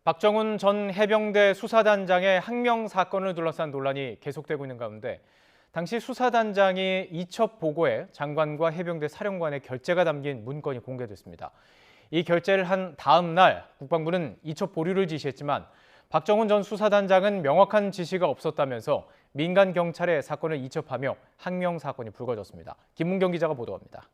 박정훈 전 해병대 수사단장의 항명 사건을 둘러싼 논란이 계속되고 있는 가운데 당시 수사단장이 이첩 보고에 장관과 해병대 사령관의 결재가 담긴 문건이 공개됐습니다. 이 결재를 한 다음 날 국방부는 이첩 보류를 지시했지만 박정훈 전 수사단장은 명확한 지시가 없었다면서 민간 경찰에 사건을 이첩하며 항명 사건이 불거졌습니다. 김문경 기자가 보도합니다.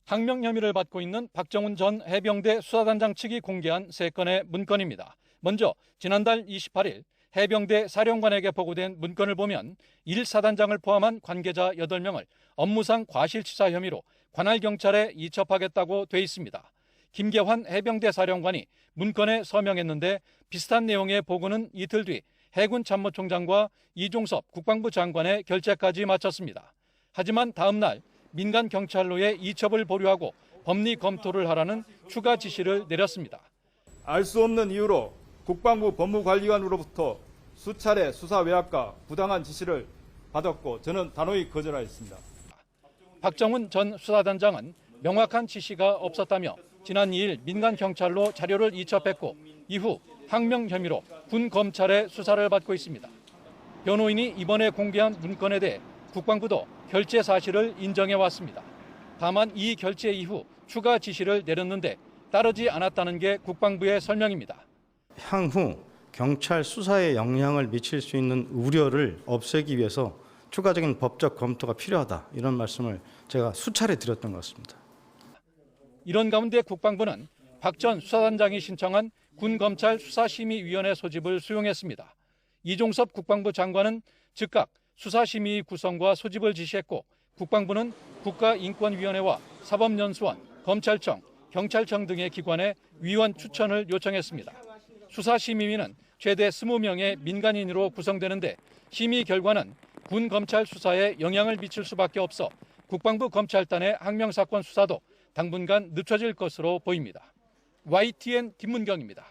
항명 혐의를 받고 있는 박정훈 전 해병대 수사단장 측이 공개한 3건의 문건입니다. 먼저 지난달 28일 해병대 사령관에게 보고된 문건을 보면 1사단장을 포함한 관계자 8명을 업무상 과실치사 혐의로 관할 경찰에 이첩하겠다고 돼 있습니다. 김계환 해병대 사령관이 문건에 서명했는데 비슷한 내용의 보고는 이틀 뒤 해군 참모총장과 이종섭 국방부 장관의 결재까지 마쳤습니다. 하지만 다음 날 민간 경찰로의 이첩을 보류하고 법리 검토를 하라는 추가 지시를 내렸습니다. 알 수 없는 이유로 국방부 법무관리관으로부터 수차례 수사 외압과 부당한 지시를 받았고 저는 단호히 거절하였습니다. 박정훈 전 수사단장은 명확한 지시가 없었다며 지난 2일 민간 경찰로 자료를 이첩했고 이후 항명 혐의로 군 검찰의 수사를 받고 있습니다. 변호인이 이번에 공개한 문건에 대해 국방부도 결재 사실을 인정해 왔습니다. 다만 이 결재 이후 추가 지시를 내렸는데 따르지 않았다는 게 국방부의 설명입니다. 향후 경찰 수사에 영향을 미칠 수 있는 우려를 없애기 위해서 추가적인 법적 검토가 필요하다, 이런 말씀을 제가 수차례 드렸던 것 같습니다. 이런 가운데 국방부는 박 전 수사단장이 신청한 군검찰 수사심의위원회 소집을 수용했습니다. 이종섭 국방부 장관은 즉각 수사심의 구성과 소집을 지시했고 국방부는 국가인권위원회와 사법연수원, 검찰청, 경찰청 등의 기관에 위원 추천을 요청했습니다. 수사심의위는 최대 20명의 민간인으로 구성되는데 심의 결과는 군 검찰 수사에 영향을 미칠 수밖에 없어 국방부 검찰단의 항명 사건 수사도 당분간 늦춰질 것으로 보입니다. YTN 김문경입니다.